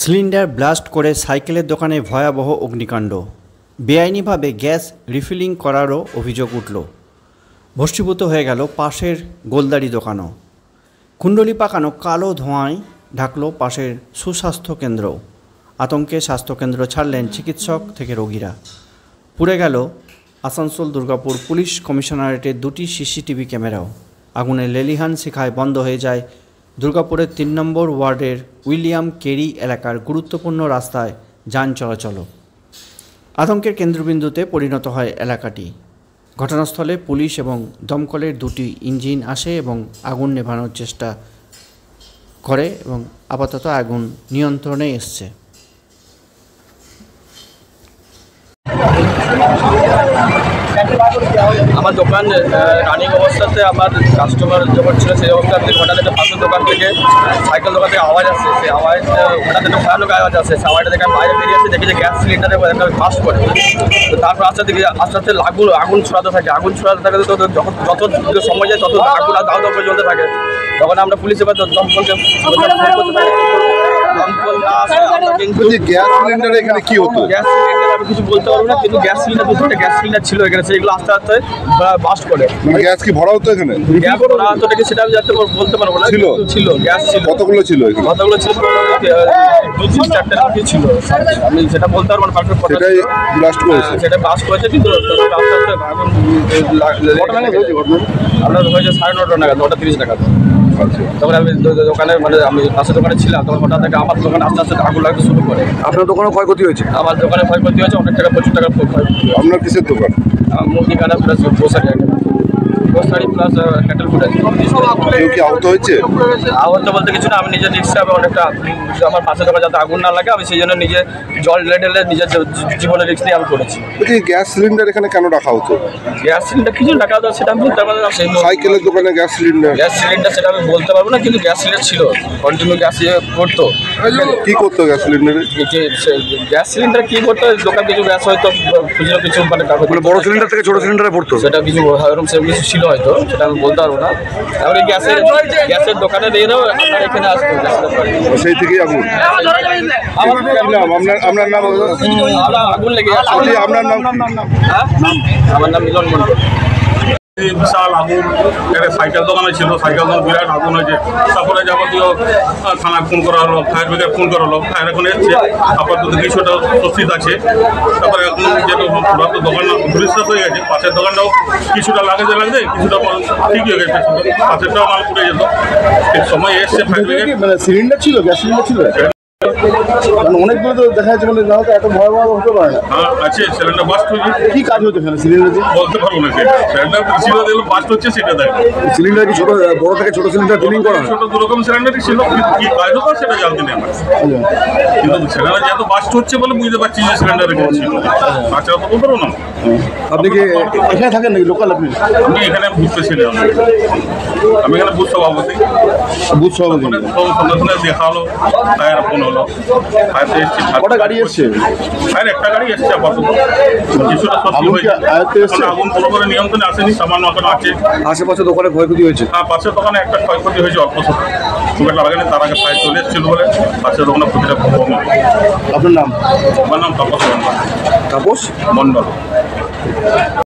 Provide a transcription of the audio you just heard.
Cylinder blast করে সাইকেলের দোকানে ভয়াবহ অগ্নিকাণ্ড। বেআইনিভাবে গ্যাস রিফিলিং করারও অভিযোগ উঠল। ভস্মীভূত হয়ে গেল পাশের গোলদারি দোকানও। কুণ্ডলি পাকানো কালো ধোঁয়ায় ঢাকল পাশের সুস্বাস্থ্য কেন্দ্র। আতঙ্কে স্বাস্থ্যকেন্দ্র ছাড়লেন চিকিৎসক থেকে রোগীরা। পুড়ে গেল আসানসোল দুর্গাপুর পুলিশ কমিশনারেটের দুটি সিসিটিভি ক্যামেরাও। আগুনের লেলিহান শিখায় বন্ধ হয়ে যায় দুর্গাপুরের ৩ নম্বর ওয়ার্ডের উইলিয়াম কেরি এলাকার গুরুত্বপূর্ণ রাস্তায় যান চলাচল। আতঙ্কের কেন্দ্রবিন্দুতে পরিণত হয় এলাকাটি। ঘটনাস্থলে পুলিশ এবং দমকলের দুটি ইঞ্জিন আসে এবং আগুন নেভানোর চেষ্টা করে এবং আপাতত আগুন নিয়ন্ত্রণে এসছে। আমার দোকান রানিং অবস্থাতে আমার কাস্টমার যখন ছিল সেই অবস্থাতে হঠাৎ একটা পাশের দোকান থেকে সাইকেল দোকান থেকে আওয়াজ আসছে। সেই আওয়াজ হঠাৎ একটা ভয়ানক আওয়াজ আসছে। সেই আওয়াজটা দেখে আমি বাইরে বেরিয়ে এসে দেখি যে গ্যাস সিলিন্ডারে একটা ফাস্ট করে। তো তারপর আস্তে আস্তে আগুন ছড়াতে থাকে। আগুন ছড়াতে থাকে তো যত সময় যায় তত আগুন আর দাও করে জ্বলতে থাকে। তখন আমরা পুলিশ এবার দমকলকে গ্যাস সিলিন্ডার এখানে কি হতো? গ্যাস সিলিন্ডার আমি কিছু বলতে পারবো না, কিন্তু গ্যাস সিলিন্ডার দুটো গ্যাস সিলিন্ডার ছিল এখানে, সেগুলো আস্তে আস্তে বাস্ট করে। মানে গ্যাস কি ভরা হতো এখানে? গ্যাস ভরা হতো নাকি সেটা আমি বলতে পারবো না। ছিল গ্যাস ছিল। কতগুলো ছিল? কতগুলো ছিল? 2-4টা ছিল। আমি সেটা বলতে পারবো না। সেটাই ব্লাস্ট করেছে। সেটা ব্লাস্ট করেছে, কিন্তু আস্তে আস্তে আগুন আপনার হয়েছে 9:30 নাগাদ, 9:30 নাগাদ। তখন আমি দোকানে আমি পাশের দোকানে ছিলাম। তখন হঠাৎ থেকে আমার দোকানে আস্তে আস্তে আগুন লাগতে শুরু করে। আপনার দোকানে ক্ষয়ক্ষতি হয়েছে? আমার দোকানে ক্ষয়ক্ষতি হয়েছে, অনেক টাকা, প্রচুর টাকা ক্ষয়ক্ষতি। আপনার কিসের দোকান? মুদিখানা plus grocery plus cattle food আছে। কেউ কি আহত হয়েছে? আহত বলতে কিছু না, আমি নিজের রিক্সা অনেকটা আমার পাশে দোকানে যাতে আগুন না লাগে আমি সেই জন্য নিজে জল ঢেলে নিজের জীবনের রিক্স নিয়ে আমি করেছি। গ্যাস সিলিন্ডার এখানে কেন রাখা হতো? গ্যাস সিলিন্ডার কিছু রাখা হতো সেটা আমি বলতে পারবো না। সাইকেলের দোকানে গ্যাস সিলিন্ডার সেটা আমি বলতে পারবো না, কিন্তু গ্যাস সিলিন্ডার ছিল, কন্টিনিউ গ্যাস করতো। কি করতো গ্যাস সিলিন্ডারে? গ্যাস সিলিন্ডার কি করতো, দোকান কিছু গ্যাস হয়তো খুচরো কিছু মানে বড় সিলিন্ডার থেকে ছোট সিলিন্ডারে পড়তো, সেটা কিছু এরকম সেরকম কিছু ছিল হয়তো, সেটা আমি বলতে পারবো না। তারপরে গ্যাসের দোকানে এরাও আপনার এখানে আসতো, সেই থেকেই আগুন। আপনার নাম? আগুন লেগে আপনার নাম? আমার নাম মিলন মন্ডল। বিশাল আগুন একটা সাইকেল দোকানে ছিল, সাইকেল দোকান বিরাট আগুন হয়েছে। তারপরে যাবতীয় থানায় ফোন করা হলো, ফায়ার ব্রিগেড ফোন করা হলো, ফায়ার এখন এসছে। আপাতত কিছুটা স্বস্তিত আছে। তারপরে এখন যেহেতু দোকান পরিষ্কার হয়ে গেছে, পাশের দোকানটাও কিছুটা লাগতে কিছুটা ঠিকই হয়ে গেছে, পাশেরটাও মাল পুড়ে যেত। ঠিক সময় এসছে ফায়ার ব্রিগেড। মানে সিলিন্ডার ছিল, গ্যাস সিলিন্ডার ছিল অনেকগুলো, তো দেখা যাচ্ছে মানে না হতো এত ভয়াবহ হতে পারে না। হ্যাঁ আছে, সিলিন্ডার বাস্ট হয়েছে। কি কাজ হতো এখানে সিলিন্ডার? বলতে পারবো না, সিলিন্ডার বাস্ট হচ্ছে সেটা দেখ। সিলিন্ডার কি ছোট, বড় থেকে ছোট সিলিন্ডার ফিলিং করা? ছোট দুরকম সিলিন্ডারই ছিল, কি কাজ হতো সেটা জানতে নেই আমরা। কিন্তু সিলিন্ডার যেহেতু বাস্ট হচ্ছে বলে বুঝতে পারছি যে সিলিন্ডার এখানে ছিল, তাছাড়া তো বলতে পারবো না। আপনি কি এখানে থাকেন নাকি লোকাল? আপনি? আমি এখানে বুঝতে ছিলাম, আমি এখানে বুথ সভাপতি। সন্ধ্যা দেখা হলো, ফায়ার ফোন হলো, ফায়ার এসছে। কটা গাড়ি এসছে? ফায়ার একটা গাড়ি এসছে আপাতত। কিছুটা সত্যি হয়েছে, আগুন পুরোপুরি নিয়ন্ত্রণে আসেনি, সামান্য এখন আছে। আশেপাশে দোকানে ক্ষয়ক্ষতি হয়েছে? হ্যাঁ, পাশের দোকানে একটা ক্ষয়ক্ষতি হয়েছে, অল্প খুব একটা লাগেনি। তার আগে ফায়ার চলে এসেছিল বলে পাশের দোকানে ক্ষতিটা কম। আপনার নাম? আমার নাম তাপস মন্ডল। তাপস মন্ডল।